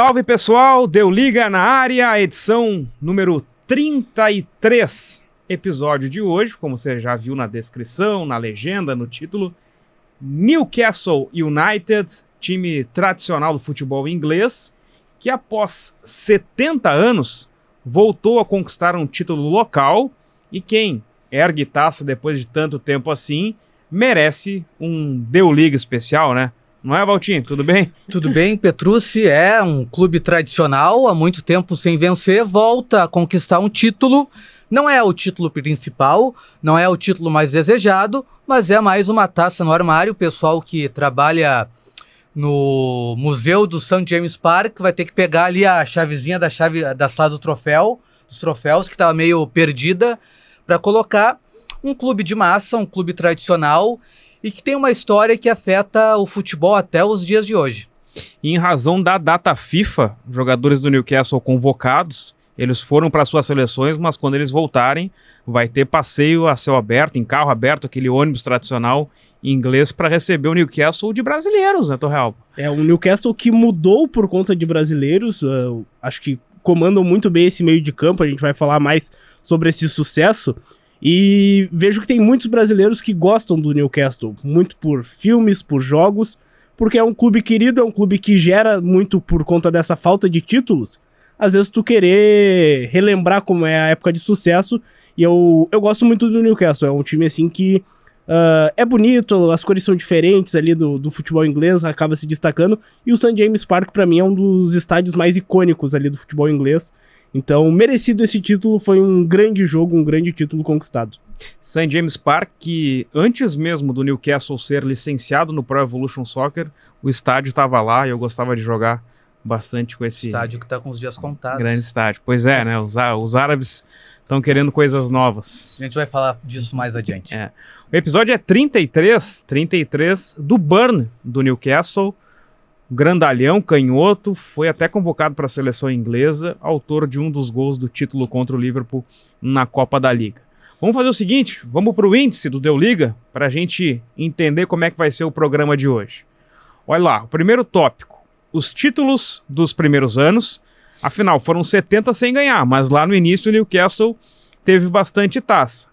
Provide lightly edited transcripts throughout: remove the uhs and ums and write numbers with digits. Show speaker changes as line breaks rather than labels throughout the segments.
Salve pessoal, Deu Liga na área, edição número 33, episódio de hoje, como você já viu na descrição, na legenda, no título, Newcastle United, time tradicional do futebol inglês, que após 70 anos voltou a conquistar um título local e quem ergue taça depois de tanto tempo assim merece um Deu Liga especial, né? Não é, Valtinho? Tudo bem?
Tudo bem, Petrucci é um clube tradicional, há muito tempo sem vencer, volta a conquistar um título. Não é o título principal, não é o título mais desejado, mas é mais uma taça no armário. O pessoal que trabalha no Museu do St. James Park vai ter que pegar ali a chavezinha da sala dos troféus, que estava meio perdida, para colocar um clube de massa, um clube tradicional, e que tem uma história que afeta o futebol até os dias de hoje.
E em razão da data FIFA, jogadores do Newcastle convocados, eles foram para suas seleções, mas quando eles voltarem, vai ter passeio a céu aberto, em carro aberto, aquele ônibus tradicional inglês para receber o Newcastle de brasileiros, né, Torreal?
É um Newcastle que mudou por conta de brasileiros, acho que comandam muito bem esse meio de campo, a gente vai falar mais sobre esse sucesso. E vejo que tem muitos brasileiros que gostam do Newcastle, muito por filmes, por jogos, porque é um clube querido, é um clube que gera muito por conta dessa falta de títulos. Às vezes tu querer relembrar como é a época de sucesso, e eu gosto muito do Newcastle, é um time assim que é bonito, as cores são diferentes ali do futebol inglês, acaba se destacando, e o St. James Park pra mim é um dos estádios mais icônicos ali do futebol inglês. Então, merecido esse título, foi um grande jogo, um grande título conquistado.
St. James Park, que antes mesmo do Newcastle ser licenciado no Pro Evolution Soccer, o estádio estava lá e eu gostava de jogar bastante com esse...
Estádio que está com os dias contados.
Grande estádio. Pois é, né? Os árabes estão querendo coisas novas.
A gente vai falar disso mais adiante.
O episódio é 33 do Burn, do Newcastle. Grandalhão, canhoto, foi até convocado para a seleção inglesa, autor de um dos gols do título contra o Liverpool na Copa da Liga. Vamos fazer o seguinte, vamos para o índice do Deu Liga, para a gente entender como é que vai ser o programa de hoje. Olha lá, o primeiro tópico, os títulos dos primeiros anos, afinal foram 70 sem ganhar, mas lá no início o Newcastle teve bastante taça.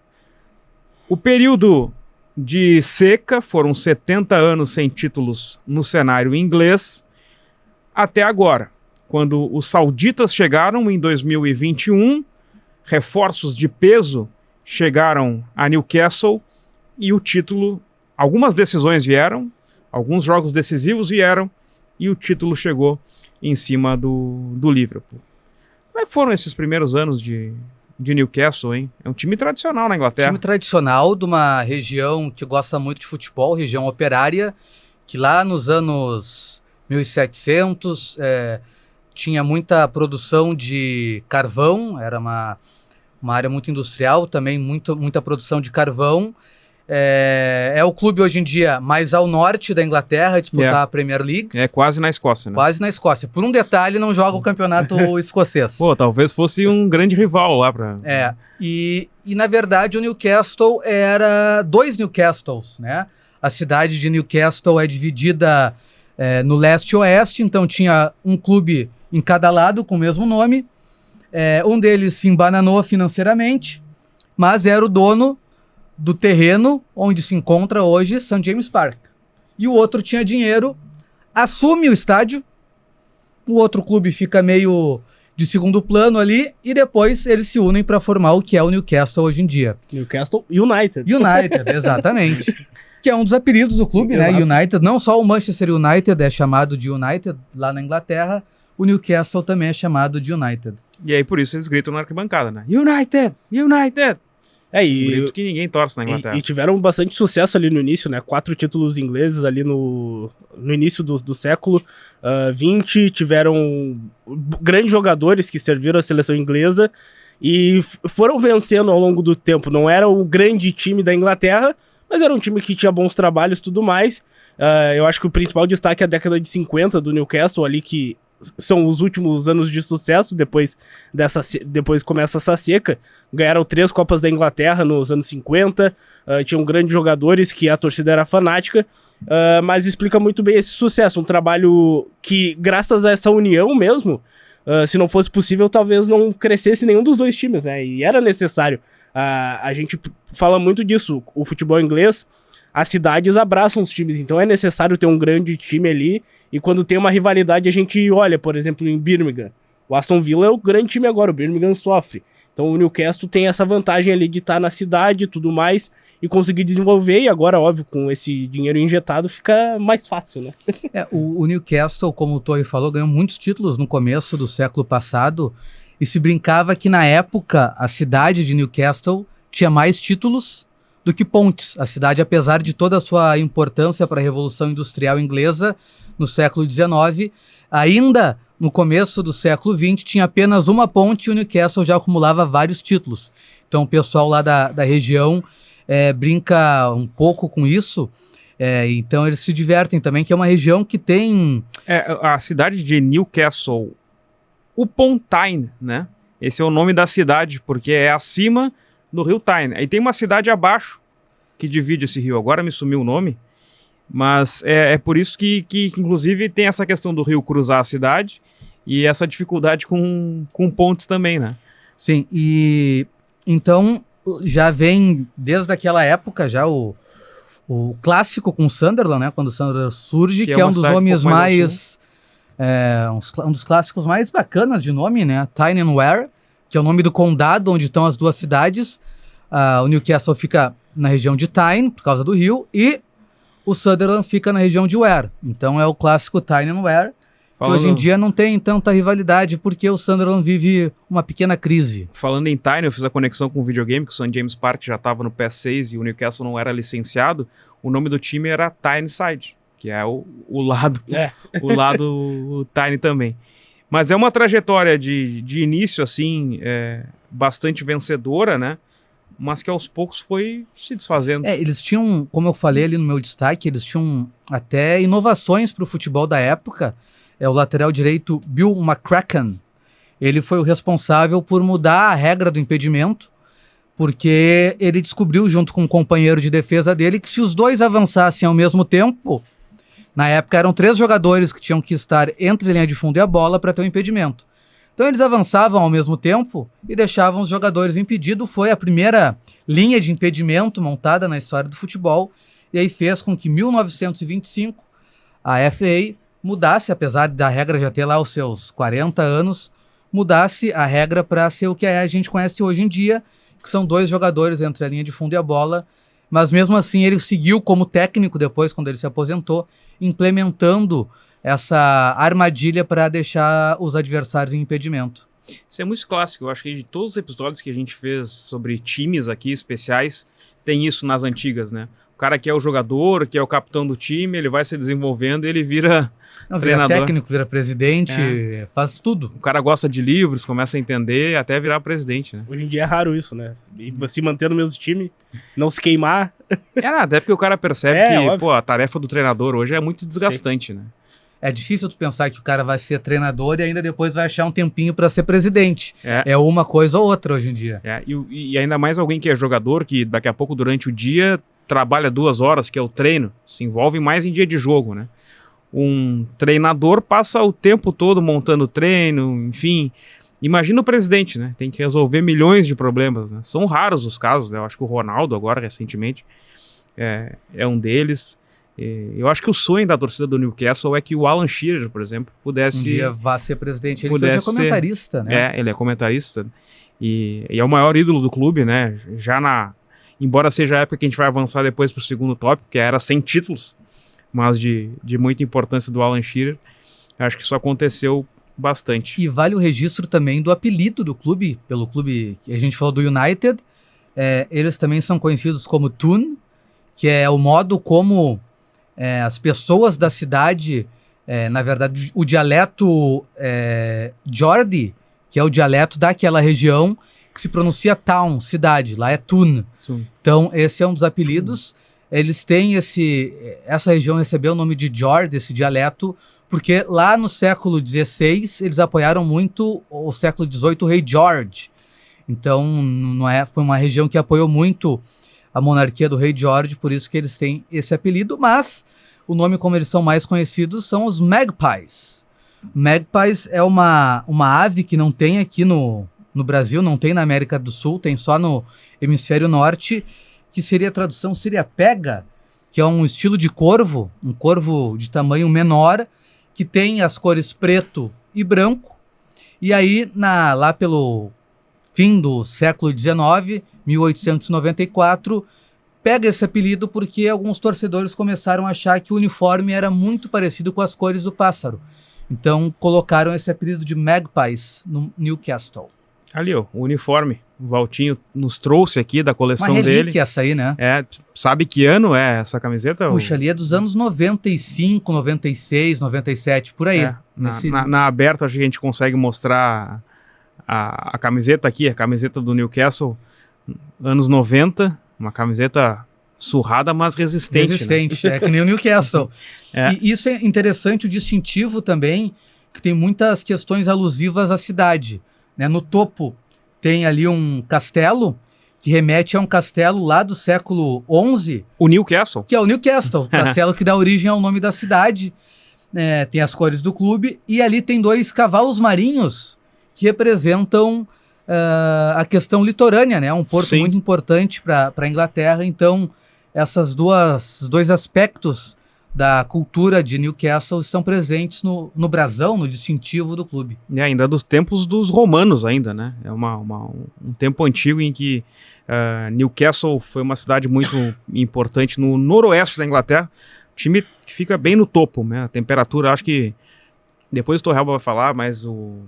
O período de seca, foram 70 anos sem títulos no cenário inglês, até agora, quando os sauditas chegaram em 2021, reforços de peso chegaram a Newcastle e o título, algumas decisões vieram, alguns jogos decisivos vieram e o título chegou em cima do Liverpool. Como é que foram esses primeiros anos de Newcastle, hein? É um time tradicional na Inglaterra.
Time tradicional de uma região que gosta muito de futebol, região operária, que lá nos anos 1700 tinha muita produção de carvão, era uma área muito industrial, também muita produção de carvão. É o clube hoje em dia mais ao norte da Inglaterra, disputar a Premier League.
É quase na Escócia, né?
Quase na Escócia. Por um detalhe, não joga o campeonato escocês.
Pô, talvez fosse um grande rival lá pra...
E na verdade o Newcastle era dois Newcastles, né? A cidade de Newcastle é dividida no leste e oeste, então tinha um clube em cada lado com o mesmo nome. Um deles se embananou financeiramente, mas era o dono do terreno onde se encontra hoje St. James Park. E o outro tinha dinheiro, assume o estádio, o outro clube fica meio de segundo plano ali, e depois eles se unem para formar o que é o Newcastle hoje em dia.
Newcastle United.
United, exatamente. Que é um dos apelidos do clube, né? United. Não só o Manchester United é chamado de United lá na Inglaterra, o Newcastle também é chamado de United.
E aí por isso eles gritam na arquibancada, né? United! United!
E
grito que ninguém torce na Inglaterra.
E tiveram bastante sucesso ali no início, né? 4 títulos ingleses ali no início do século XX. Tiveram grandes jogadores que serviram a seleção inglesa e foram vencendo ao longo do tempo. Não era o grande time da Inglaterra, mas era um time que tinha bons trabalhos e tudo mais. Eu acho que o principal destaque é a década de 50 do Newcastle ali, que são os últimos anos de sucesso, depois começa essa seca. Ganharam 3 Copas da Inglaterra nos anos 50, tinham grandes jogadores que a torcida era fanática, mas explica muito bem esse sucesso, um trabalho que, graças a essa união mesmo, se não fosse possível, talvez não crescesse nenhum dos dois times, né? E era necessário. A gente fala muito disso, o futebol inglês, as cidades abraçam os times, então é necessário ter um grande time ali, e quando tem uma rivalidade a gente olha, por exemplo, em Birmingham, o Aston Villa é o grande time agora, o Birmingham sofre, então o Newcastle tem essa vantagem ali de estar na cidade e tudo mais, e conseguir desenvolver, e agora, óbvio, com esse dinheiro injetado fica mais fácil, né?
O Newcastle, como o Toy falou, ganhou muitos títulos no começo do século passado, e se brincava que na época a cidade de Newcastle tinha mais títulos do que pontes. A cidade, apesar de toda a sua importância para a Revolução Industrial Inglesa no século XIX, ainda no começo do século XX tinha apenas uma ponte e o Newcastle já acumulava vários títulos. Então o pessoal lá da região brinca um pouco com isso, então eles se divertem também, que é uma região que tem...
A cidade de Newcastle upon Tyne, né? Esse é o nome da cidade, porque é acima do rio Tyne. Aí tem uma cidade abaixo que divide esse rio. Agora me sumiu o nome, mas é por isso que inclusive tem essa questão do rio cruzar a cidade e essa dificuldade com pontes também, né?
Sim, e então já vem desde aquela época já o clássico com o Sunderland, né? Quando o Sunderland surge, que é um dos nomes mais... um dos clássicos mais bacanas de nome, né? Tyne and Wear, que é o nome do condado onde estão as duas cidades. O Newcastle fica na região de Tyne, por causa do rio, e o Sunderland fica na região de Wear. Então é o clássico Tyne and Wear, que hoje em dia não tem tanta rivalidade, porque o Sunderland vive uma pequena crise.
Falando em Tyne, eu fiz a conexão com o videogame, que o St. James Park já estava no PS6 e o Newcastle não era licenciado. O nome do time era Tyneside, que é o lado o lado Tyne também. Mas é uma trajetória de início, assim, bastante vencedora, né? Mas que aos poucos foi se desfazendo.
Eles tinham, como eu falei ali no meu destaque, eles tinham até inovações para o futebol da época. O lateral direito Bill McCracken, ele foi o responsável por mudar a regra do impedimento, porque ele descobriu, junto com um companheiro de defesa dele, que se os dois avançassem ao mesmo tempo... Na época eram 3 jogadores que tinham que estar entre a linha de fundo e a bola para ter um impedimento. Então eles avançavam ao mesmo tempo e deixavam os jogadores impedidos. Foi a primeira linha de impedimento montada na história do futebol. E aí fez com que em 1925 a FA mudasse, apesar da regra já ter lá os seus 40 anos, mudasse a regra para ser o que a gente conhece hoje em dia, que são 2 jogadores entre a linha de fundo e a bola. Mas mesmo assim ele seguiu como técnico depois, quando ele se aposentou, implementando essa armadilha para deixar os adversários em impedimento.
Isso é muito clássico, eu acho que de todos os episódios que a gente fez sobre times aqui especiais, tem isso nas antigas, né? O cara que é o jogador, que é o capitão do time, ele vai se desenvolvendo e ele vira treinador.
Vira técnico, vira presidente, faz tudo.
O cara gosta de livros, começa a entender, até virar presidente, né?
Hoje em dia é raro isso, né? E se manter no mesmo time, não se queimar.
Até porque o cara percebe que a tarefa do treinador hoje é muito desgastante, né?
É difícil tu pensar que o cara vai ser treinador e ainda depois vai achar um tempinho para ser presidente. É uma coisa ou outra hoje em dia.
E ainda mais alguém que é jogador, que daqui a pouco durante o dia trabalha 2 horas, que é o treino, se envolve mais em dia de jogo, né? Um treinador passa o tempo todo montando treino, enfim. Imagina o presidente, né? Tem que resolver milhões de problemas, né? São raros os casos, né? Eu acho que o Ronaldo agora, recentemente, é um deles. Eu acho que o sonho da torcida do Newcastle é que o Alan Shearer, por exemplo, pudesse...
Um dia vá ser presidente. Ele é comentarista, né?
Ele é comentarista. E é o maior ídolo do clube, né? Embora seja a época que a gente vai avançar depois para o segundo tópico, que era 100 títulos, mas de muita importância do Alan Shearer. Acho que isso aconteceu bastante.
E vale o registro também do apelido do clube, pelo clube que a gente falou do United. Eles também são conhecidos como Toon, que é o modo como as pessoas da cidade, na verdade, o dialeto Geordie, que é o dialeto daquela região, que se pronuncia town, cidade, lá é Toon. Então, esse é um dos apelidos. Eles têm essa região recebeu o nome de Geordie, esse dialeto, Porque lá no século XVI, eles apoiaram muito o século XVIII, o rei George. Então, foi uma região que apoiou muito a monarquia do rei George, por isso que eles têm esse apelido, mas o nome como eles são mais conhecidos são os Magpies. Magpies é uma ave que não tem aqui no Brasil, não tem na América do Sul, tem só no hemisfério norte, que a tradução seria pega, que é um estilo de corvo, um corvo de tamanho menor, que tem as cores preto e branco, e aí lá pelo fim do século XIX, 1894, pega esse apelido porque alguns torcedores começaram a achar que o uniforme era muito parecido com as cores do pássaro. Então colocaram esse apelido de Magpies no Newcastle.
Ali, ó, o uniforme. O Valtinho nos trouxe aqui da coleção
Uma relíquia
dele.
essa aí, né?
Sabe que ano é essa camiseta?
Puxa, ali é dos anos 95, 96, 97, por aí.
Na aberta a gente consegue mostrar a camiseta aqui, a camiseta do Newcastle, anos 90, uma camiseta surrada, mas resistente.
Resistente, né? É que nem o Newcastle. E isso é interessante, o distintivo também, que tem muitas questões alusivas à cidade. Né? No topo tem ali um castelo, que remete a um castelo lá do século XI.
O Newcastle.
Que é o Newcastle, castelo que dá origem ao nome da cidade. Tem as cores do clube. E ali tem 2 cavalos marinhos que representam a questão litorânea, né? Um porto muito importante para a Inglaterra. Então, esses dois aspectos da cultura de Newcastle estão presentes no brasão, no distintivo do clube.
E ainda dos tempos dos romanos ainda, né? É um tempo antigo em que Newcastle foi uma cidade muito importante no noroeste da Inglaterra. Time que fica bem no topo, né? A temperatura, acho que depois o Torrealba vai falar, mas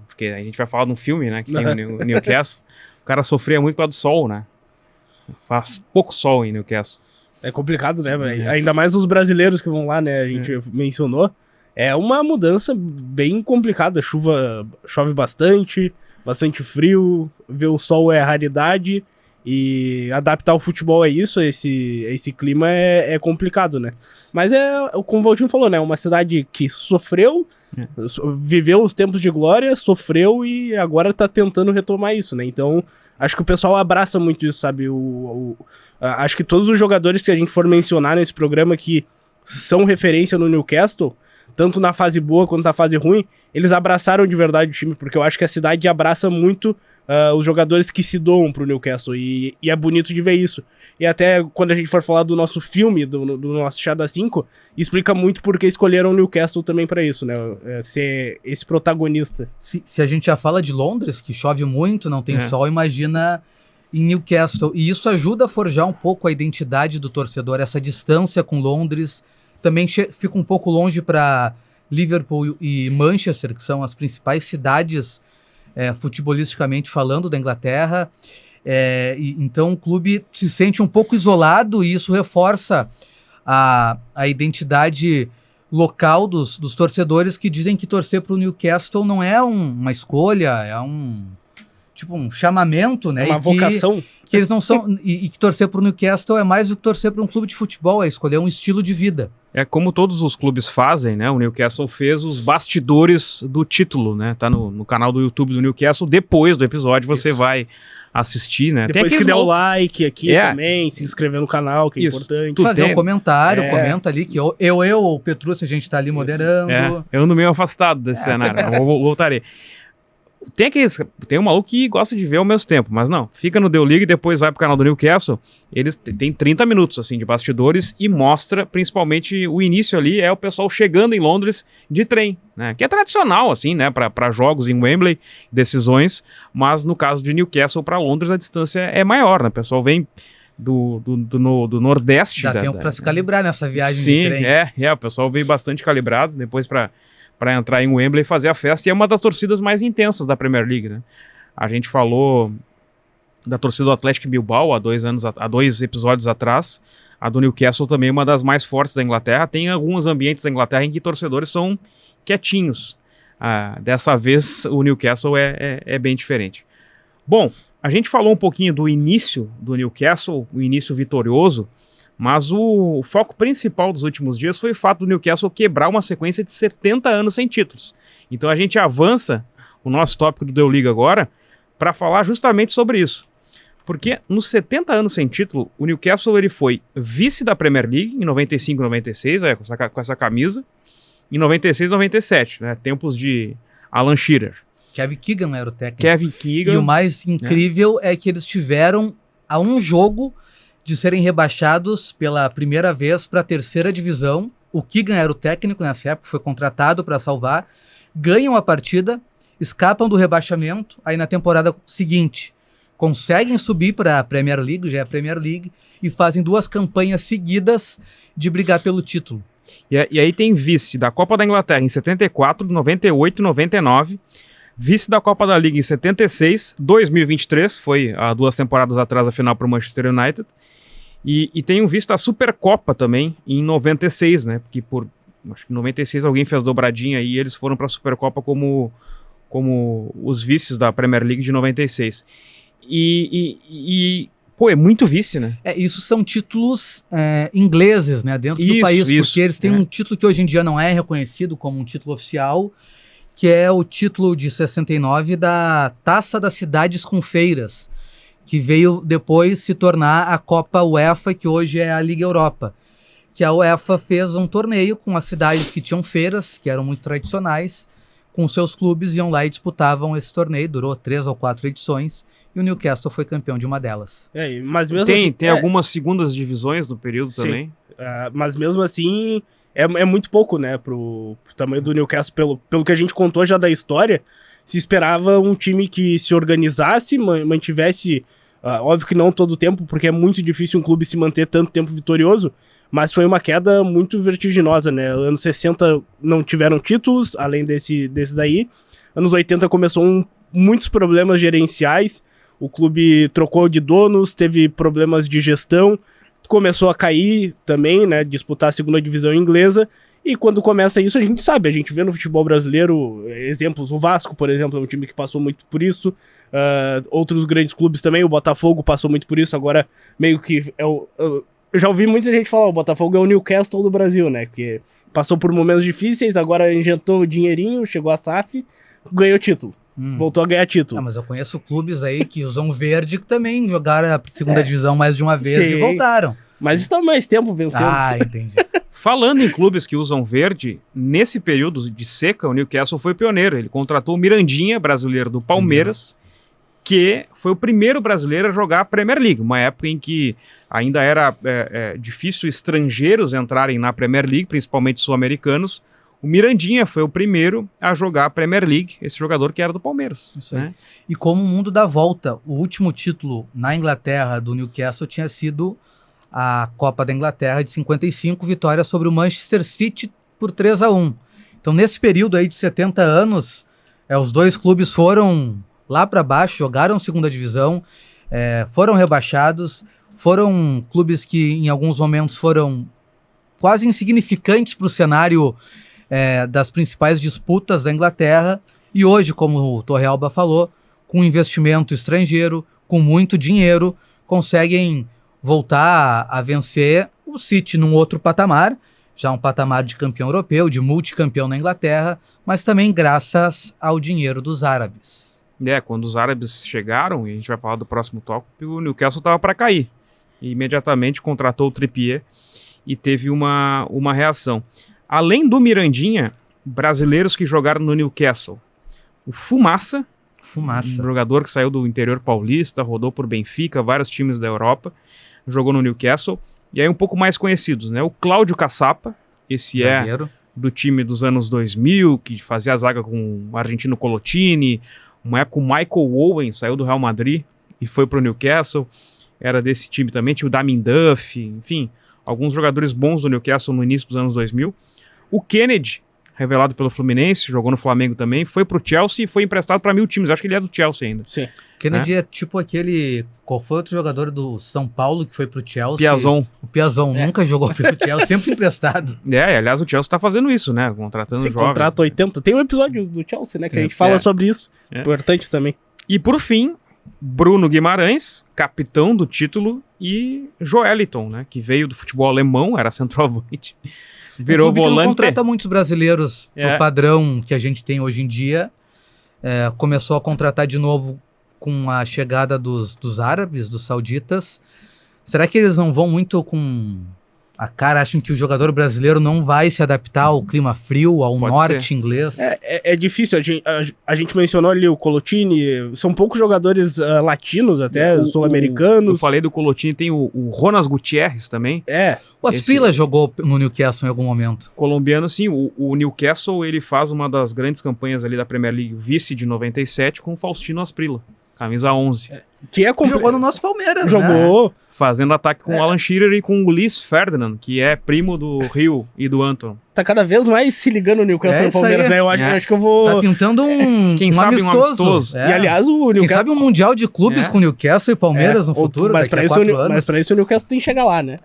porque a gente vai falar de um filme, né? Que tem o Newcastle. O cara sofria muito com do sol, né? Faz pouco sol em Newcastle.
É complicado, né? Ainda mais os brasileiros que vão lá, né? A gente mencionou. É uma mudança bem complicada. Chove bastante frio, ver o sol é raridade. E adaptar o futebol a isso, esse clima é complicado, né? Mas como o Valtinho falou, né? Uma cidade que sofreu, viveu os tempos de glória, sofreu e agora tá tentando retomar isso, né? Então, acho que o pessoal abraça muito isso, sabe? Acho que todos os jogadores que a gente for mencionar nesse programa que são referência no Newcastle, tanto na fase boa quanto na fase ruim, eles abraçaram de verdade o time, porque eu acho que a cidade abraça muito os jogadores que se doam pro Newcastle, e é bonito de ver isso. E até quando a gente for falar do nosso filme, do nosso Chá da 5, explica muito porque escolheram o Newcastle também para isso, né? Ser esse protagonista.
Se a gente já fala de Londres, que chove muito, não tem sol, imagina em Newcastle. E isso ajuda a forjar um pouco a identidade do torcedor, essa distância com Londres. Também fica um pouco longe para Liverpool e Manchester, que são as principais cidades futebolisticamente falando da Inglaterra. Então o clube se sente um pouco isolado e isso reforça a identidade local dos torcedores, que dizem que torcer para o Newcastle não é uma escolha, é um chamamento, né?
É uma vocação.
Que eles não são. E que torcer para o Newcastle é mais do que torcer para um clube de futebol, é escolher um estilo de vida.
É como todos os clubes fazem, né? O Newcastle fez os bastidores do título, né? Tá no canal do YouTube do Newcastle. Depois do episódio você vai assistir, né?
Depois que der o like aqui também, se inscrever no canal, que é importante.
Fazer um comentário, comenta ali, que eu o Petrúcio, a gente tá ali moderando.
Eu ando meio afastado desse cenário, eu voltarei. Tem um maluco que gosta de ver ao mesmo tempo, mas não, fica no Deu Liga e depois vai pro canal do Newcastle. Eles têm 30 minutos assim de bastidores e mostra principalmente o início ali, é o pessoal chegando em Londres de trem, né? Que é tradicional assim, né, para jogos em Wembley, decisões, mas no caso de Newcastle para Londres a distância é maior, né? O pessoal vem do Nordeste.
Dá tempo para se calibrar nessa viagem
de
trem.
Sim, o pessoal vem bastante calibrado depois para entrar em Wembley e fazer a festa, e é uma das torcidas mais intensas da Premier League, né? A gente falou da torcida do Atlético Bilbao há 2 episódios atrás, a do Newcastle também é uma das mais fortes da Inglaterra. Tem alguns ambientes da Inglaterra em que torcedores são quietinhos. Dessa vez o Newcastle é bem diferente. Bom, a gente falou um pouquinho do início do Newcastle, o início vitorioso Mas o foco principal dos últimos dias foi o fato do Newcastle quebrar uma sequência de 70 anos sem títulos. Então a gente avança o nosso tópico do Deu Liga agora para falar justamente sobre isso. Porque nos 70 anos sem título, o Newcastle ele foi vice da Premier League em 95 e 96, com essa camisa, em 96 e 97, né, tempos de Alan Shearer.
Kevin Keegan era o técnico.
Kevin Keegan.
E o mais incrível é que eles tiveram a um jogo de serem rebaixados pela primeira vez para a terceira divisão. O Keegan era o técnico nessa época, foi contratado para salvar. Ganham a partida, escapam do rebaixamento. Aí na temporada seguinte conseguem subir para a Premier League, já é a Premier League, e fazem 2 campanhas seguidas de brigar pelo título.
E aí tem vice da Copa da Inglaterra em 74, 98 e 99. Vice da Copa da Liga em 76, 2023, foi há 2 temporadas atrás a final para o Manchester United. E tem um vice da Supercopa também em 96, né? Porque acho que em 96 alguém fez dobradinha e eles foram para a Supercopa como os vices da Premier League de 96. Pô, é muito vice, né?
Isso são títulos ingleses, né? Dentro do país, porque eles têm um título que hoje em dia não é reconhecido como um título oficial, que é o título de 69 da Taça das Cidades com Feiras, que veio depois se tornar a Copa UEFA, que hoje é a Liga Europa. Que a UEFA fez um torneio com as cidades que tinham feiras, que eram muito tradicionais, com seus clubes, iam lá e disputavam esse torneio, durou 3 ou 4 edições, e o Newcastle foi campeão de uma delas.
Mas mesmo
tem algumas segundas divisões no período também.
Mas mesmo assim, é muito pouco, né, pro tamanho do Newcastle, pelo que a gente contou já da história. Se esperava um time que se organizasse, mantivesse, óbvio que não todo o tempo, porque é muito difícil um clube se manter tanto tempo vitorioso, mas foi uma queda muito vertiginosa, né? Anos 60 não tiveram títulos, além desse daí. Anos 80 começou muitos problemas gerenciais, o clube trocou de donos, teve problemas de gestão, começou a cair também, né? Disputar a segunda divisão inglesa. E quando começa isso, a gente sabe, a gente vê no futebol brasileiro exemplos, o Vasco, por exemplo, é um time que passou muito por isso, outros grandes clubes também, o Botafogo passou muito por isso, agora meio que eu já ouvi muita gente falar, o Botafogo é o Newcastle do Brasil, né, que passou por momentos difíceis, agora injetou o dinheirinho, chegou a SAF, ganhou título. Voltou a ganhar título.
Mas eu conheço clubes aí que usam verde que também jogaram a segunda divisão mais de uma vez e voltaram.
Mas estão mais tempo vencendo.
Entendi.
Falando em clubes que usam verde, nesse período de seca, o Newcastle foi pioneiro. Ele contratou o Mirandinha, brasileiro do Palmeiras, que foi o primeiro brasileiro a jogar a Premier League, uma época em que ainda era difícil estrangeiros entrarem na Premier League, principalmente sul-americanos. O Mirandinha foi o primeiro a jogar a Premier League, esse jogador que era do Palmeiras.
Isso aí. E como o mundo dá volta, o último título na Inglaterra do Newcastle tinha sido a Copa da Inglaterra de 55, vitória sobre o Manchester City por 3-1. Então, nesse período aí de 70 anos, os 2 clubes foram lá para baixo, jogaram segunda divisão, foram rebaixados, foram clubes que em alguns momentos foram quase insignificantes para o cenário das principais disputas da Inglaterra, e hoje, como o Torrealba falou, com investimento estrangeiro, com muito dinheiro, conseguem voltar a vencer o City num outro patamar, já um patamar de campeão europeu, de multicampeão na Inglaterra, mas também graças ao dinheiro dos árabes.
Quando os árabes chegaram, e a gente vai falar do próximo tópico, o Newcastle estava para cair. E imediatamente contratou o Trippier e teve uma reação. Além do Mirandinha, brasileiros que jogaram no Newcastle. O Fumaça, um jogador que saiu do interior paulista, rodou por Benfica, vários times da Europa, jogou no Newcastle. E aí um pouco mais conhecidos, né? O Cláudio Caçapa, esse zagueiro, do time dos anos 2000, que fazia a zaga com o argentino Colottini. Uma época o Michael Owen saiu do Real Madrid e foi pro Newcastle. Era desse time também, tinha o Damien Duff, enfim, alguns jogadores bons do Newcastle no início dos anos 2000. O Kennedy, revelado pelo Fluminense, jogou no Flamengo também, foi pro Chelsea e foi emprestado para 1000 times. Acho que ele é do Chelsea ainda.
Sim.
Kennedy é tipo aquele... Qual foi outro jogador do São Paulo que foi pro Chelsea?
Piazon.
O Piazon nunca jogou pelo Chelsea, sempre emprestado.
Aliás, o Chelsea tá fazendo isso, né? Contratando jovens.
Contrata 80. Tem um episódio do Chelsea, né? Que a gente fala sobre isso. Importante também.
E por fim, Bruno Guimarães, capitão do título e Joeliton, né, que veio do futebol alemão, era centroavante, virou volante.
Não contrata muitos brasileiros no padrão que a gente tem hoje em dia. Começou a contratar de novo com a chegada dos árabes, dos sauditas. Será que eles não vão muito com a cara? Acham que o jogador brasileiro não vai se adaptar ao clima frio, ao norte inglês?
É difícil. A gente mencionou ali o Colotini. São poucos jogadores latinos até, sul-americanos.
Eu falei do Colotini, tem o Jonas Gutierrez também.
O Asprilla jogou no Newcastle em algum momento.
Colombiano, sim. O Newcastle, ele faz uma das grandes campanhas ali da Premier League, vice de 97, com o Faustino Asprilla, camisa 11.
Que
jogou no nosso Palmeiras,
Jogou.
Né?
Fazendo ataque com o Alan Shearer e com o Luiz Ferdinand, que é primo do Rio e do Anton.
Tá cada vez mais se ligando no Newcastle e no Palmeiras, né? Eu acho que eu vou...
Tá pintando
Quem sabe um amistoso.
E aliás, o Newcastle...
Quem sabe um mundial de clubes com Newcastle e Palmeiras no futuro,
mas
daqui a 4 anos.
Mas pra isso o Newcastle tem que chegar lá, né?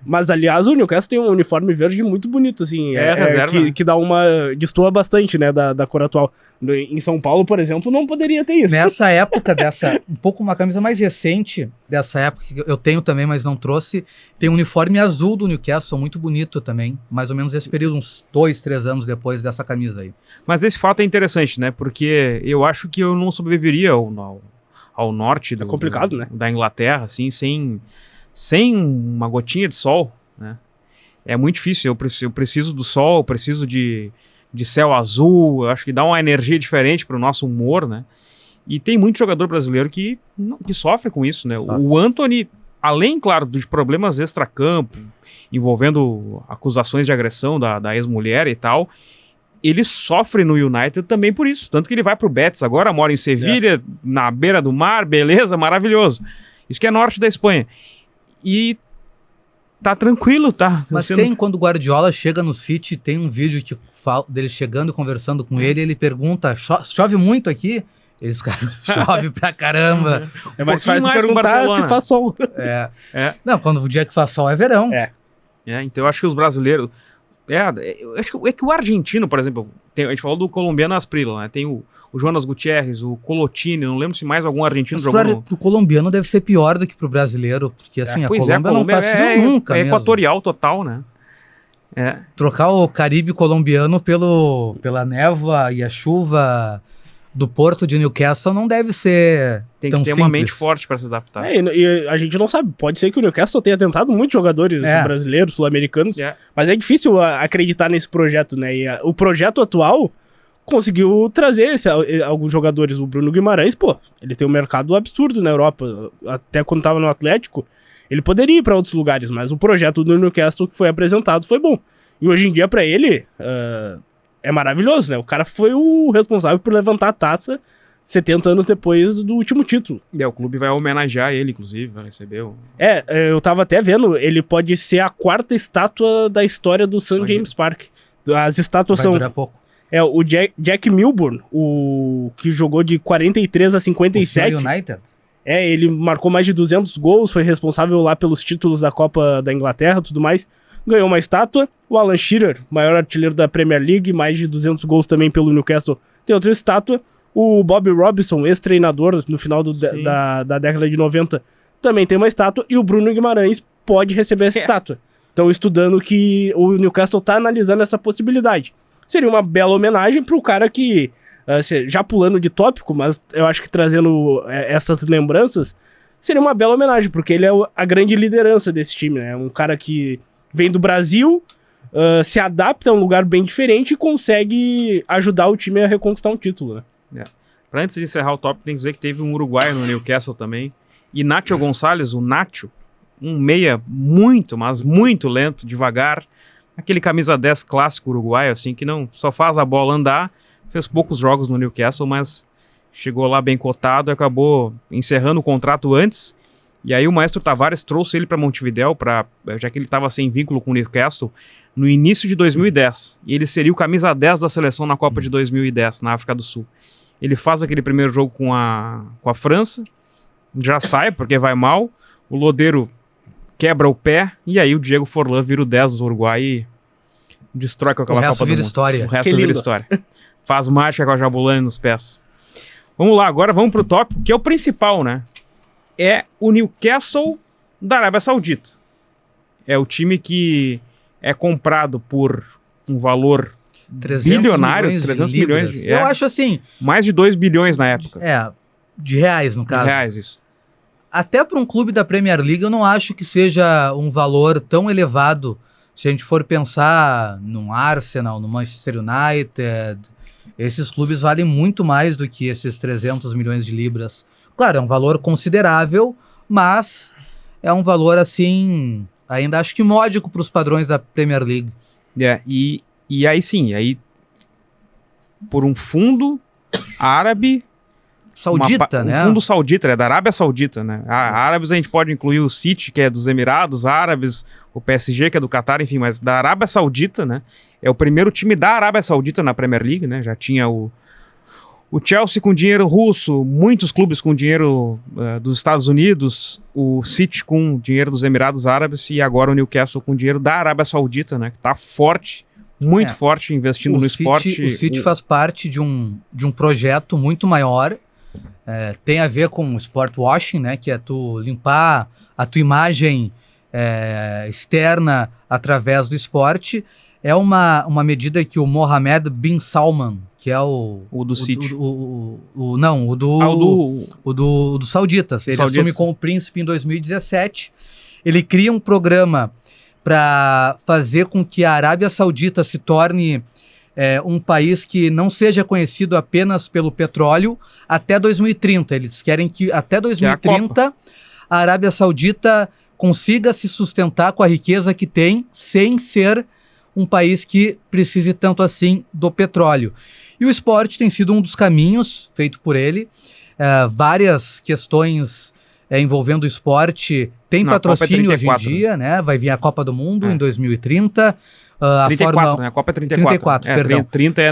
Mas aliás, o Newcastle tem um uniforme verde muito bonito, assim.
Reserva.
Que dá uma... destoa bastante, né, da cor atual. Em São Paulo, por exemplo, não poderia ter isso.
Nessa época um pouco uma camisa mais recente dessa época, que eu tenho também, mas não trouxe, tem um uniforme azul do Newcastle, muito bonito também, mais ou menos esse período, uns 2, 3 anos depois dessa camisa aí.
Mas esse fato é interessante, né, porque eu acho que eu não sobreviveria ao norte
complicado, né?
Da Inglaterra, assim, sem uma gotinha de sol, né, é muito difícil, eu preciso do sol, eu preciso de céu azul, eu acho que dá uma energia diferente para o nosso humor, né? E tem muito jogador brasileiro que sofre com isso, né? Sofre. O Antony, além, claro, de problemas extracampo, envolvendo acusações de agressão da ex-mulher e tal, ele sofre no United também por isso. Tanto que ele vai pro Betis agora, mora em Sevilha, na beira do mar, beleza, maravilhoso. Isso que é norte da Espanha. E tá tranquilo, tá?
Mas quando o Guardiola chega no City, tem um vídeo dele chegando e conversando com ele, ele pergunta, chove muito aqui? Eles, cara, chove pra caramba.
É mais fácil perguntar se faz sol.
Não, quando o dia que faz sol é verão.
Então eu acho que os brasileiros... É que o argentino, por exemplo, a gente falou do colombiano Asprilla, né? Tem o Jonas Gutierrez, o Colotini, não lembro se mais algum argentino jogou.
O colombiano deve ser pior do que pro brasileiro, porque assim, a Colômbia não faz frio nunca.
É equatorial total, né?
Trocar o Caribe colombiano pela névoa e a chuva do porto de Newcastle não deve ser
tem
tão
que ter
simples.
uma mente forte para se adaptar.
E a gente não sabe, pode ser que o Newcastle tenha tentado muitos jogadores brasileiros, sul-americanos, mas é difícil acreditar nesse projeto, né? E o projeto atual conseguiu trazer alguns jogadores. O Bruno Guimarães, ele tem um mercado absurdo na Europa. Até quando estava no Atlético, ele poderia ir para outros lugares, mas o projeto do Newcastle que foi apresentado foi bom. E hoje em dia, para ele, é maravilhoso, né? O cara foi o responsável por levantar a taça 70 anos depois do último título.
O clube vai homenagear ele, inclusive, vai receber o...
eu tava até vendo, ele pode ser a 4ª estátua da história do St. James Park. As estátuas são...
Vai durar pouco.
O Jack Milburn, o que jogou de 43 a 57.
O United?
Ele marcou mais de 200 gols, foi responsável lá pelos títulos da Copa da Inglaterra e tudo mais. Ganhou uma estátua. O Alan Shearer, maior artilheiro da Premier League, mais de 200 gols também pelo Newcastle, tem outra estátua. O Bobby Robson, ex-treinador no final da década de 90, também tem uma estátua. E o Bruno Guimarães pode receber essa estátua. Então, estudando que o Newcastle está analisando essa possibilidade. Seria uma bela homenagem para o cara que, já pulando de tópico, mas eu acho que trazendo essas lembranças, seria uma bela homenagem, porque ele é a grande liderança desse time, né? Um cara que vem do Brasil, se adapta a um lugar bem diferente e consegue ajudar o time a reconquistar um título, né?
Para antes de encerrar o tópico, tem que dizer que teve um uruguaio no Newcastle também, e Nacho Gonçalves, o Nacho, um meia muito, mas muito lento, devagar, aquele camisa 10 clássico uruguaio, assim, que não só faz a bola andar, fez poucos jogos no Newcastle, mas chegou lá bem cotado e acabou encerrando o contrato antes. E aí o Maestro Tavares trouxe ele para Montevidéu, já que ele estava sem vínculo com o Newcastle, no início de 2010. E ele seria o camisa 10 da seleção na Copa de 2010, na África do Sul. Ele faz aquele primeiro jogo com a França, já sai porque vai mal, o Lodeiro quebra o pé, e aí o Diego Forlán vira o 10 do Uruguai e destrói com aquela Copa do Mundo.
História.
O resto vira história. Faz mágica com a Jabulani nos pés. Vamos lá, agora vamos pro tópico, que é o principal, né? É o Newcastle da Arábia Saudita. É o time que é comprado por um valor
300
bilionário,
milhões de
300
libras.
milhões.
Eu acho assim,
mais de 2 bilhões na época.
de reais no
De
caso.
reais, isso.
Até para um clube da Premier League, eu não acho que seja um valor tão elevado. Se a gente for pensar no Arsenal, no Manchester United, esses clubes valem muito mais do que esses 300 milhões de libras. Claro, é um valor considerável, mas é um valor, assim, ainda acho que módico para os padrões da Premier League.
E aí sim, aí por um fundo árabe...
Saudita, né?
Um fundo saudita, é da Arábia Saudita, né? Árabes a gente pode incluir o City, que é dos Emirados Árabes, o PSG, que é do Catar, enfim, mas da Arábia Saudita, né? É o primeiro time da Arábia Saudita na Premier League, né? Já tinha o Chelsea com dinheiro russo, muitos clubes com dinheiro dos Estados Unidos, o City com dinheiro dos Emirados Árabes e agora o Newcastle com dinheiro da Arábia Saudita, né? Que tá forte, muito forte, investindo no esporte.
O City faz parte de um projeto muito maior. Tem a ver com o sport washing, né, que é tu limpar a tua imagem externa através do esporte. É uma medida que o Mohammed bin Salman, que é o
do City.
O do Sauditas. Ele assume como príncipe em 2017. Ele cria um programa para fazer com que a Arábia Saudita se torne um país que não seja conhecido apenas pelo petróleo até 2030. Eles querem que até 2030 a Arábia Saudita consiga se sustentar com a riqueza que tem, sem ser um país que precise tanto assim do petróleo. E o esporte tem sido um dos caminhos feito por ele. Várias questões envolvendo o esporte tem patrocínio hoje em dia, né? Vai vir a Copa do Mundo em 2030.
34, né? A Copa é 34.
Perdão.
30 é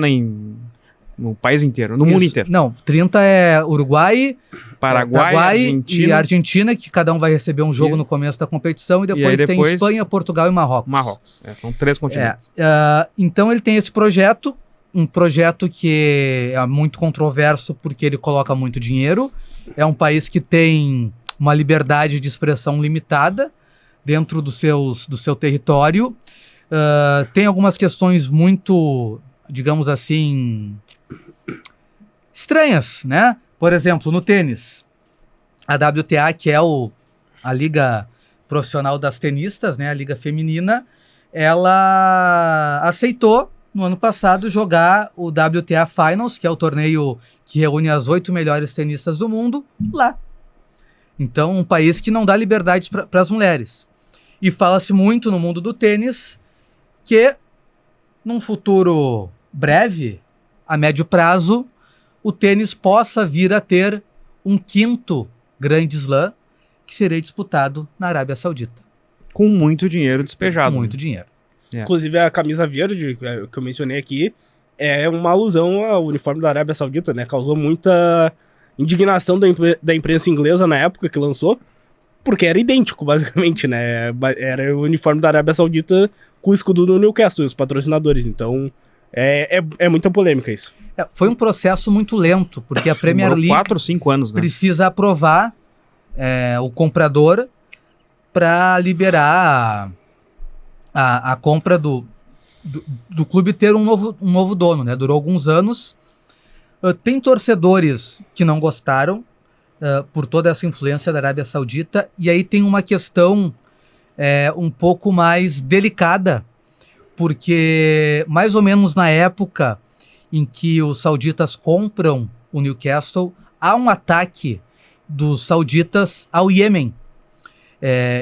no país inteiro, no mundo inteiro.
Não, 30 é Uruguai,
Paraguai
e Argentina, que cada um vai receber um jogo no começo da competição, e depois tem Espanha, Portugal e Marrocos.
São 3 continentes.
Então ele tem esse projeto, um projeto que é muito controverso porque ele coloca muito dinheiro. É um país que tem uma liberdade de expressão limitada dentro do seu território. Tem algumas questões muito, digamos assim, estranhas, né? Por exemplo, no tênis, a WTA, que é a liga profissional das tenistas, né? A liga feminina, ela aceitou no ano passado jogar o WTA Finals, que é o torneio que reúne as 8 melhores tenistas do mundo, lá. Então, um país que não dá liberdade para as mulheres. E fala-se muito no mundo do tênis que, num futuro breve, a médio prazo, o tênis possa vir a ter um 5º grande slam que seria disputado na Arábia Saudita.
Com muito dinheiro despejado.
Com muito dinheiro.
Inclusive a camisa verde, que eu mencionei aqui, é uma alusão ao uniforme da Arábia Saudita, né? Causou muita indignação da imprensa inglesa na época que lançou, porque era idêntico, basicamente, né? Era o uniforme da Arábia Saudita com o escudo do Newcastle e os patrocinadores. Então, é muita polêmica isso.
Foi um processo muito lento, porque a Premier League
4 ou 5 anos, né?
Precisa aprovar o comprador para liberar a compra do clube ter um novo dono, né? Durou alguns anos. Tem torcedores que não gostaram por toda essa influência da Arábia Saudita, e aí tem uma questão um pouco mais delicada, porque mais ou menos na época em que os sauditas compram o Newcastle, há um ataque dos sauditas ao Iêmen.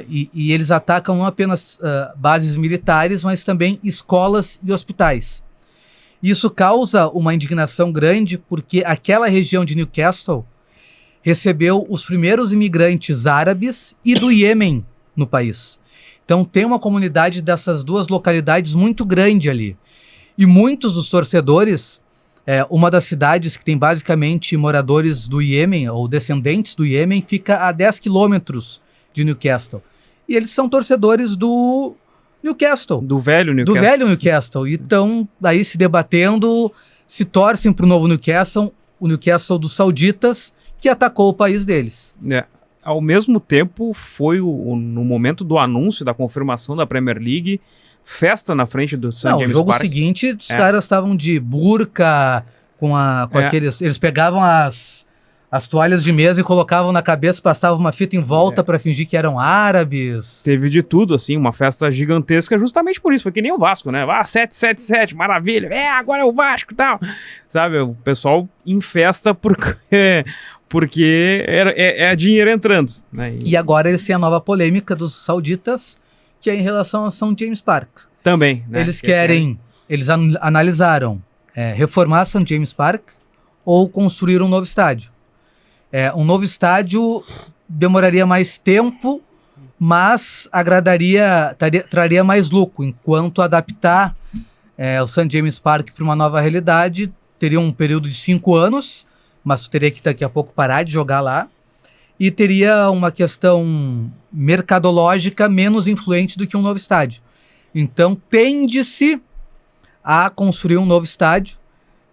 E eles atacam não apenas bases militares, mas também escolas e hospitais. Isso causa uma indignação grande, porque aquela região de Newcastle recebeu os primeiros imigrantes árabes e do Iêmen no país. Então tem uma comunidade dessas duas localidades muito grande ali. E muitos dos torcedores, uma das cidades que tem basicamente moradores do Iêmen, ou descendentes do Iêmen, fica a 10 quilômetros de Newcastle. E eles são torcedores do Newcastle.
Do velho Newcastle.
Do velho Newcastle. E estão aí se debatendo, se torcem para o novo Newcastle, o Newcastle dos sauditas, que atacou o país deles.
ao mesmo tempo, foi no momento do anúncio da confirmação da Premier League, festa na frente do St. James'
No jogo
Park.
seguinte, os caras estavam de burca, com aqueles... Eles pegavam as toalhas de mesa e colocavam na cabeça, passavam uma fita em volta pra fingir que eram árabes.
Teve de tudo, assim, uma festa gigantesca justamente por isso. Foi que nem o Vasco, né? 777, maravilha. Agora é o Vasco e tal. Sabe, o pessoal em festa porque é dinheiro entrando, né?
E agora eles têm a nova polêmica dos sauditas, que é em relação a St. James' Park.
Também, né?
Eles analisaram reformar St. James' Park ou construir um novo estádio. Um novo estádio demoraria mais tempo, mas traria mais lucro, enquanto adaptar o St. James' Park para uma nova realidade teria um período de 5 anos, mas teria que daqui a pouco parar de jogar lá, e teria uma questão mercadológica menos influente do que um novo estádio. Então tende-se a construir um novo estádio,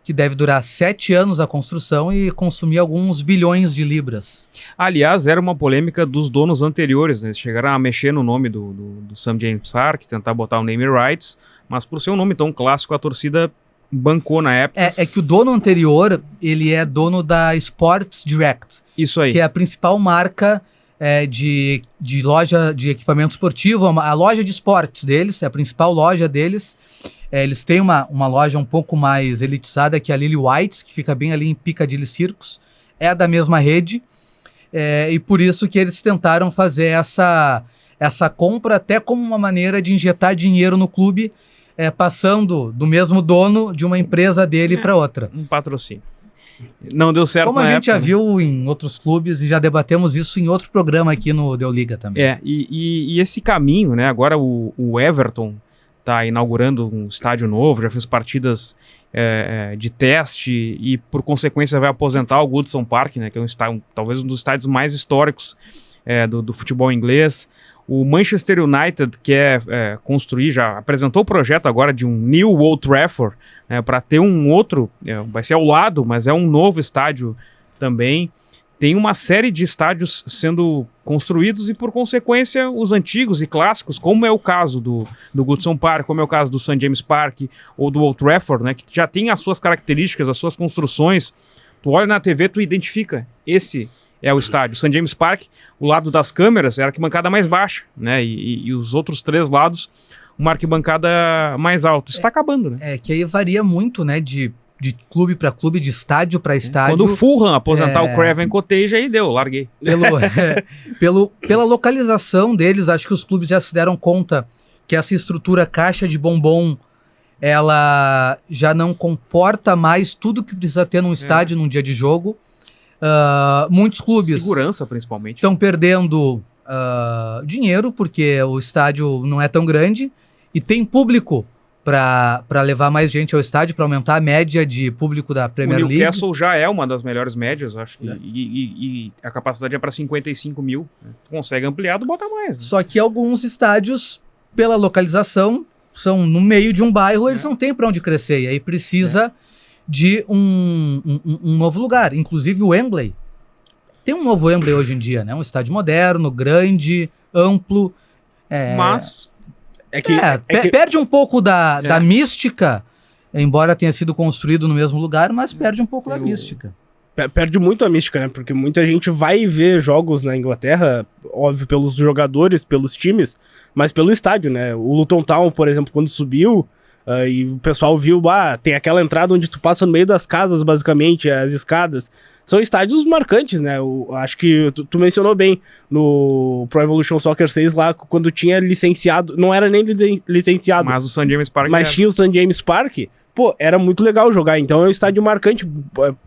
que deve durar 7 anos a construção e consumir alguns bilhões de libras.
Aliás, era uma polêmica dos donos anteriores, né? Eles chegaram a mexer no nome do St. James' Park, tentar botar o name rights, mas por ser um nome tão clássico, a torcida bancou na época.
É que o dono anterior, ele é dono da Sports Direct.
Isso aí.
Que é a principal marca de loja de equipamento esportivo, a loja de esportes deles, é a principal loja deles. Eles têm uma loja um pouco mais elitizada, que é a Lily White's, que fica bem ali em Piccadilly Circus. É da mesma rede. E por isso que eles tentaram fazer essa compra até como uma maneira de injetar dinheiro no clube, passando do mesmo dono de uma empresa dele para outra.
Um patrocínio. Não deu certo.
Como a gente já viu em outros clubes e já debatemos isso em outro programa aqui no Deu Liga também.
E esse caminho, né? Agora o Everton está inaugurando um estádio novo, já fez partidas de teste e, por consequência, vai aposentar o Goodson Park, né, que é talvez um dos estádios mais históricos do futebol inglês. O Manchester United quer construir, já apresentou o projeto agora de um New Old Trafford, para ter um outro, vai ser ao lado, mas é um novo estádio também. Tem uma série de estádios sendo construídos e, por consequência, os antigos e clássicos, como é o caso do Goodson Park, como é o caso do St. James' Park ou do Old Trafford, né, que já tem as suas características, as suas construções. Tu olha na TV, tu identifica, esse é o estádio. St. James' Park, o lado das câmeras era a arquibancada mais baixa, né, e os outros 3 lados, uma arquibancada mais alta. Isso está acabando, né?
Que aí varia muito, né, de clube para clube, de estádio para estádio.
Quando o Fulham aposentar o Craven Cottage, aí deu, larguei.
Pela localização deles, acho que os clubes já se deram conta que essa estrutura caixa de bombom, ela já não comporta mais tudo que precisa ter num estádio num dia de jogo. Muitos clubes...
Segurança, principalmente.
Estão perdendo dinheiro, porque o estádio não é tão grande, e tem público para levar mais gente ao estádio, para aumentar a média de público da Premier League.
O Newcastle já é uma das melhores médias, acho. E a capacidade é para 55 mil. Né? Tu consegue ampliar, tu bota mais. Né?
Só que alguns estádios, pela localização, são no meio de um bairro, eles não têm para onde crescer. E aí precisa de um novo lugar. Inclusive o Wembley. Tem um novo Wembley hoje em dia, né? Um estádio moderno, grande, amplo.
Mas...
perde um pouco da mística, embora tenha sido construído no mesmo lugar, mas perde um pouco da mística.
Perde muito a mística, né? Porque muita gente vai ver jogos na Inglaterra, óbvio, pelos jogadores, pelos times, mas pelo estádio, né? O Luton Town, por exemplo, quando subiu, e o pessoal viu, tem aquela entrada onde tu passa no meio das casas, basicamente, as escadas. São estádios marcantes, né? Acho que tu mencionou bem no Pro Evolution Soccer 6 lá, quando tinha licenciado, não era nem licenciado.
Mas o St. James' Park
tinha o St. James' Park, era muito legal jogar. Então é um estádio marcante.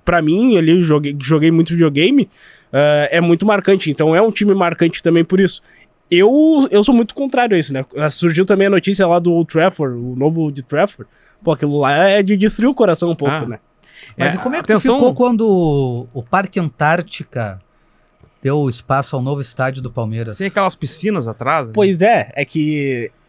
Pra mim, ali, joguei muito videogame, é muito marcante. Então é um time marcante também por isso. Eu sou muito contrário a isso, né? Surgiu também a notícia lá do Old Trafford, o novo Old Trafford. Aquilo lá é de destruir o coração um pouco, né?
Mas e como é que ficou quando o Parque Antártica deu espaço ao novo estádio do Palmeiras?
Tem aquelas piscinas atrás? Né?
Pois é que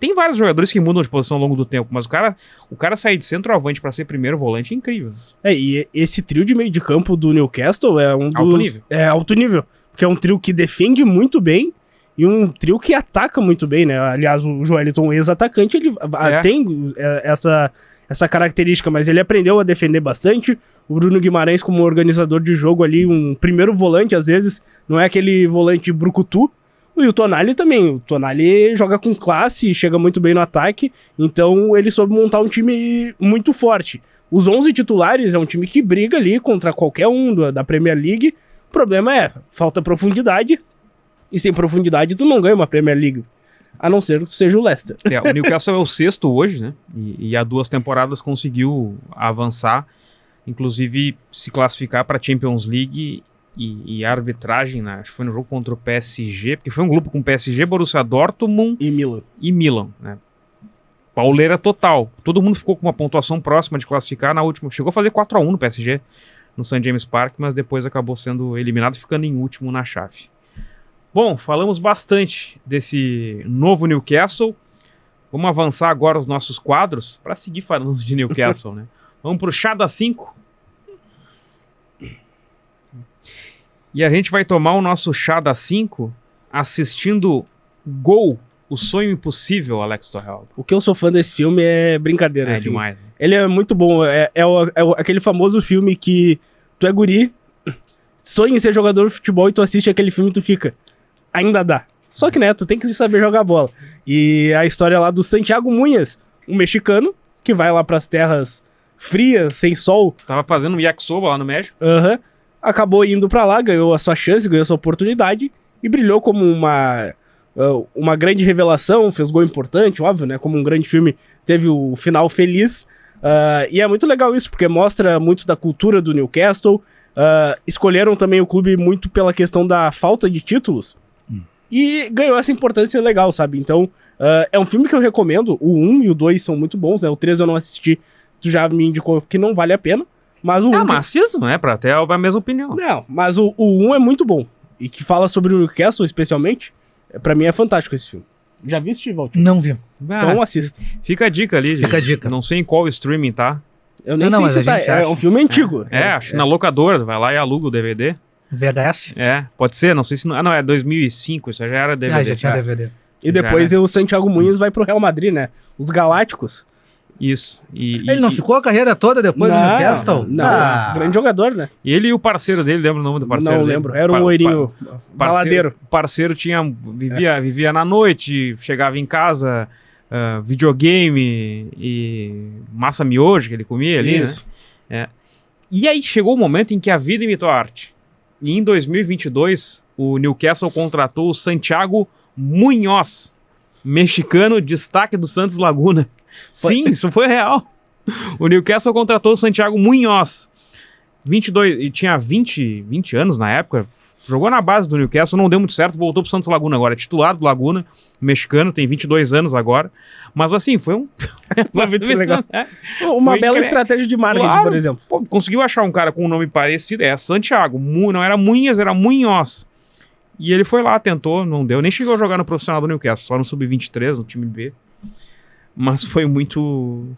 Tem vários jogadores que mudam de posição ao longo do tempo, mas o cara sair de centroavante pra ser primeiro volante é incrível.
E esse trio de meio de campo do Newcastle é um dos...
Alto nível.
É alto nível, porque é um trio que defende muito bem e um trio que ataca muito bem, né? Aliás, o Joelinton, ex-atacante, ele tem essa característica, mas ele aprendeu a defender bastante. O Bruno Guimarães, como organizador de jogo ali, um primeiro volante, às vezes, não é aquele volante brucutu. E o Tonali também. O Tonali joga com classe, chega muito bem no ataque, então ele soube montar um time muito forte. Os 11 titulares é um time que briga ali contra qualquer um da Premier League. O problema é, falta profundidade, e sem profundidade tu não ganha uma Premier League. A não ser que seja o Leicester.
O Newcastle é o 6º hoje, né? E há 2 temporadas conseguiu avançar, inclusive se classificar para a Champions League e a arbitragem, né? Acho que foi no jogo contra o PSG, porque foi um grupo com PSG, Borussia Dortmund
e
Milan, né? Pauleira total. Todo mundo ficou com uma pontuação próxima de classificar na última. Chegou a fazer 4-1 no PSG, no St. James Park, mas depois acabou sendo eliminado, ficando em último na chave. Bom, falamos bastante desse novo Newcastle. Vamos avançar agora os nossos quadros para seguir falando de Newcastle, né? Vamos pro chá das 5. E a gente vai tomar o nosso chá das 5 assistindo Gol, o Sonho Impossível, Alex Torrealba.
O que eu sou fã desse filme é brincadeira.
É
assim.
demais. Né?
Ele é muito bom. É aquele famoso filme que tu é guri, sonha em ser jogador de futebol e tu assiste aquele filme e tu fica... Ainda dá. Só que, né, tu tem que saber jogar bola. E a história lá do Santiago Munhas, um mexicano que vai lá pras terras frias, sem sol.
Tava fazendo um yakisoba lá no México.
Acabou indo pra lá, ganhou a sua chance, ganhou a sua oportunidade e brilhou como uma grande revelação, fez gol importante, óbvio, né? Como um grande filme, teve o final feliz. E é muito legal isso, porque mostra muito da cultura do Newcastle. Escolheram também o clube muito pela questão da falta de títulos. E ganhou essa importância legal, sabe? Então, é um filme que eu recomendo. O 1 e o 2 são muito bons, né? O 3 eu não assisti, tu já me indicou que não vale a pena. Mas o 1...
maciço, não é? Pra ter a mesma opinião.
Não, mas o 1 é muito bom. E que fala sobre o Newcastle, especialmente. Pra mim é fantástico esse filme. Já viste, Valtir?
Não vi.
Então assista.
Fica a dica ali, gente.
Fica a dica.
Não sei em qual streaming tá.
Eu nem sei se tá. É um filme antigo.
Acho que na locadora. Vai lá e aluga o DVD.
VHS?
Pode ser, não sei se... não, é 2005, isso já era DVD.
Já tinha DVD.
E depois o Santiago Munhas vai pro Real Madrid, né? Os Galácticos.
Isso.
Ele não ficou a carreira toda depois do Newcastle?
Não, grande jogador, né?
E ele e o parceiro dele, lembra o nome do parceiro dele?
Não lembro, era um loirinho baladeiro.
O parceiro vivia na noite, chegava em casa, videogame e massa miojo que ele comia ali,
isso,
né? E aí chegou o momento em que a vida imitou a arte. E em 2022, o Newcastle contratou o Santiago Munhoz, mexicano, destaque do Santos Laguna. Sim, isso foi real. O Newcastle contratou o Santiago Munhoz, 22, e tinha 20 anos na época, jogou na base do Newcastle, não deu muito certo, voltou pro Santos Laguna agora, é titular do Laguna, mexicano, tem 22 anos agora, mas assim, foi um...
muito legal. Uma bela estratégia de marketing, por exemplo.
Pô, conseguiu achar um cara com um nome parecido, Santiago, não era Munhoz, era Munhoz. E ele foi lá, tentou, não deu, nem chegou a jogar no profissional do Newcastle, só no Sub-23, no time B. Mas foi muito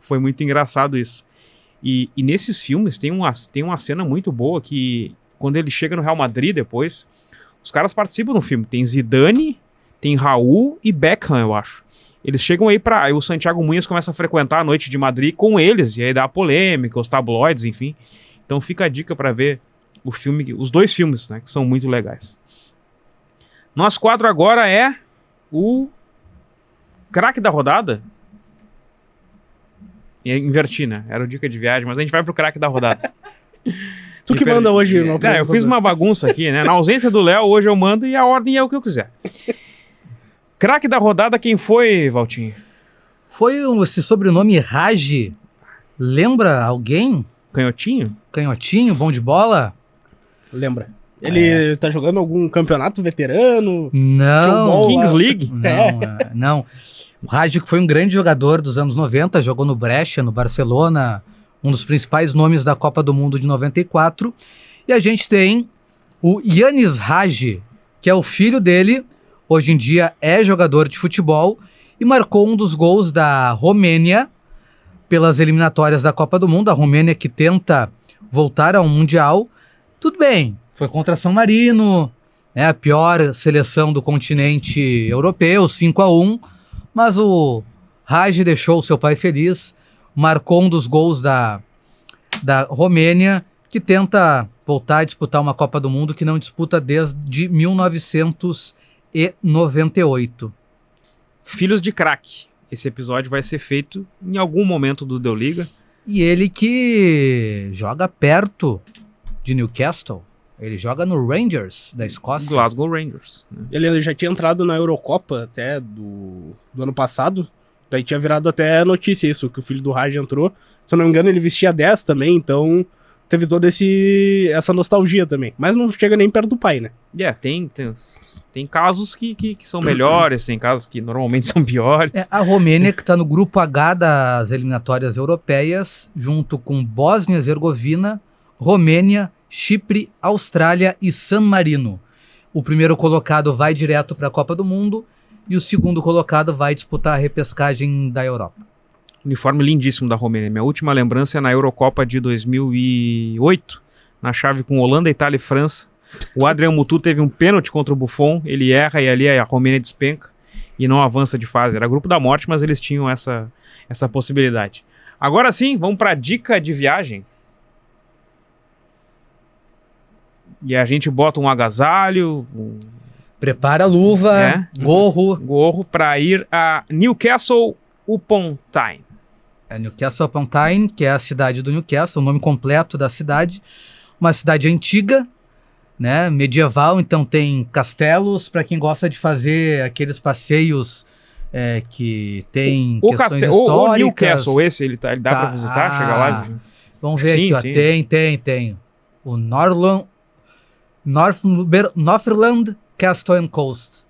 engraçado isso. E nesses filmes tem uma cena muito boa que, quando ele chega no Real Madrid depois, os caras participam do filme. Tem Zidane, tem Raul e Beckham, eu acho. Eles chegam aí aí o Santiago Munhas começa a frequentar a noite de Madrid com eles, e aí dá a polêmica, os tabloides, enfim. Então fica a dica para ver os 2 filmes, né, que são muito legais. Nosso quadro agora é o craque da rodada. Inverti, né? Era o dica de viagem, mas a gente vai pro craque da rodada.
Tu que manda hoje.
Eu fiz uma bagunça aqui, né? Na ausência do Léo, hoje eu mando e a ordem é o que eu quiser. Craque da rodada, quem foi, Valtinho?
Foi esse sobrenome Raj. Lembra alguém?
Canhotinho?
Canhotinho, bom de bola?
Lembra. Ele tá jogando algum campeonato veterano?
Não.
Kings League?
Não. O Raj foi um grande jogador dos anos 90, jogou no Brescia, no Barcelona, um dos principais nomes da Copa do Mundo de 94. E a gente tem o Yanis Raj, que é o filho dele, hoje em dia é jogador de futebol, e marcou um dos gols da Romênia pelas eliminatórias da Copa do Mundo. A Romênia que tenta voltar ao Mundial. Tudo bem, foi contra San Marino, né, a pior seleção do continente europeu, 5-1, mas o Hagi deixou seu pai feliz, marcou um dos gols da Romênia, que tenta voltar a disputar uma Copa do Mundo que não disputa desde 1998.
Filhos de craque. Esse episódio vai ser feito em algum momento do Deu Liga.
E ele que joga perto de Newcastle. Ele joga no Rangers da Escócia.
Glasgow Rangers. Né?
Ele já tinha entrado na Eurocopa até do ano passado. Daí tinha virado até notícia isso, que o filho do Hagi entrou. Se eu não me engano, ele vestia 10 também, então teve toda essa nostalgia também. Mas não chega nem perto do pai, né?
Tem casos que são melhores, tem casos que normalmente são piores.
A Romênia que está no grupo H das eliminatórias europeias, junto com Bósnia e Herzegovina, Romênia, Chipre, Austrália e San Marino. O primeiro colocado vai direto para a Copa do Mundo e o segundo colocado vai disputar a repescagem da Europa.
Uniforme lindíssimo da Romênia. Minha última lembrança é na Eurocopa de 2008, na chave com Holanda, Itália e França. O Adrian Mutu teve um pênalti contra o Buffon, ele erra e ali a Romênia despenca e não avança de fase. Era grupo da morte, mas eles tinham essa possibilidade. Agora sim, vamos para a dica de viagem. E a gente bota um agasalho,
prepara a luva, gorro
para ir a Newcastle upon Tyne.
Newcastle upon Tyne, que é a cidade do Newcastle, o nome completo da cidade. Uma cidade antiga, né, medieval, então tem castelos, para quem gosta de fazer aqueles passeios que tem questões históricas.
O Newcastle, ele dá para visitar, chega lá.
Vamos ver aqui, ó, tem o Northumberland Castle and Coast.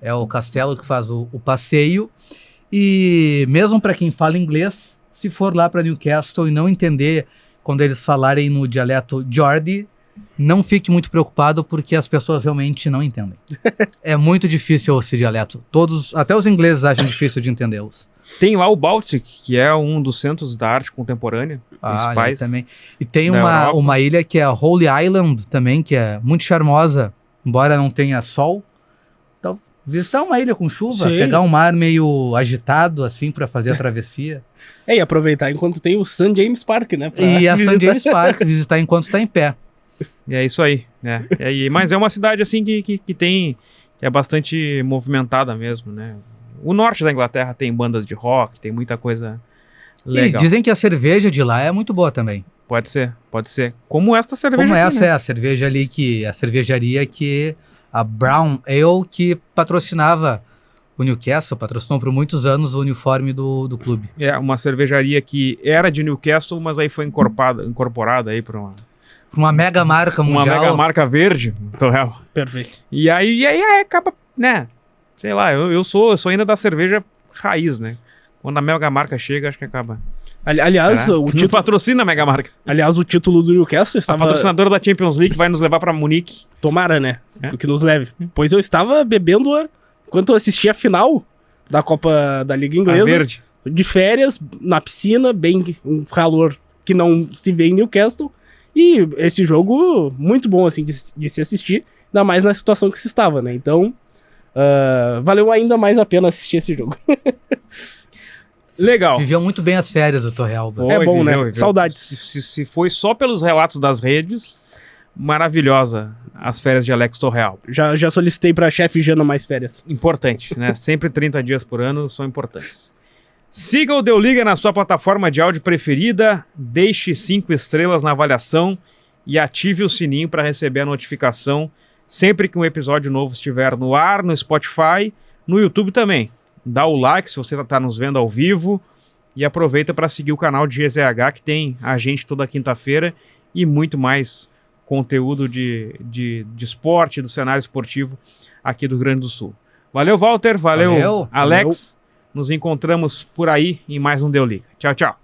É o castelo que faz o passeio. E mesmo para quem fala inglês, se for lá para Newcastle e não entender quando eles falarem no dialeto Geordie, não fique muito preocupado porque as pessoas realmente não entendem. É muito difícil esse dialeto. Até os ingleses acham difícil de entendê-los.
Tem lá o Baltic, que é um dos centros da arte contemporânea.
Principais também. E tem uma ilha que é a Holy Island também, que é muito charmosa, embora não tenha sol. Então, visitar uma ilha com chuva, pegar um mar meio agitado, assim, para fazer a travessia.
E aproveitar enquanto tem o St. James Park, né?
E a St. James Park, visitar enquanto está em pé.
E é isso aí, né? Mas é uma cidade, assim, que é bastante movimentada mesmo, né? O norte da Inglaterra tem bandas de rock, tem muita coisa legal.
E dizem que a cerveja de lá é muito boa também.
Pode ser. Como esta cerveja.
Como
aqui,
essa, né? É a cerveja ali a cervejaria que a Brown Ale, que patrocinava o Newcastle, patrocinou por muitos anos o uniforme do clube.
É uma cervejaria que era de Newcastle, mas aí foi incorporada aí para
uma mega marca mundial.
Uma mega marca verde, Torreal.
Perfeito.
E aí acaba, né? Sei lá, eu sou ainda da cerveja raiz, né? Quando a mega marca chega, acho que acaba.
Aliás, o título
patrocina a mega marca.
Aliás, o título do Newcastle estava...
A patrocinadora da Champions League vai nos levar para Munique.
Tomara, né? Que nos leve. Pois eu estava bebendo enquanto eu assistia a final da Copa da Liga Inglesa.
Verde.
De férias, na piscina, bem um calor que não se vê em Newcastle. E esse jogo, muito bom, assim, de se assistir. Ainda mais na situação que se estava, né? Então... valeu ainda mais a pena assistir esse jogo. Legal.
Viveu muito bem as férias, o Torrealba.
Bom, né? Saudades.
Se foi só pelos relatos das redes, maravilhosa as férias de Alex Torrealba.
Já solicitei pra chefe Jana mais férias.
Importante, né? Sempre 30 dias por ano são importantes. Siga o Deu Liga na sua plataforma de áudio preferida, deixe 5 estrelas na avaliação e ative o sininho para receber a notificação sempre que um episódio novo estiver no ar, no Spotify, no YouTube também. Dá o like se você está nos vendo ao vivo e aproveita para seguir o canal de GZH, que tem a gente toda quinta-feira e muito mais conteúdo de esporte, do cenário esportivo aqui do Rio Grande do Sul. Valeu, Walter. Valeu. Alex. Nos encontramos por aí em mais um Deu Liga. Tchau, tchau.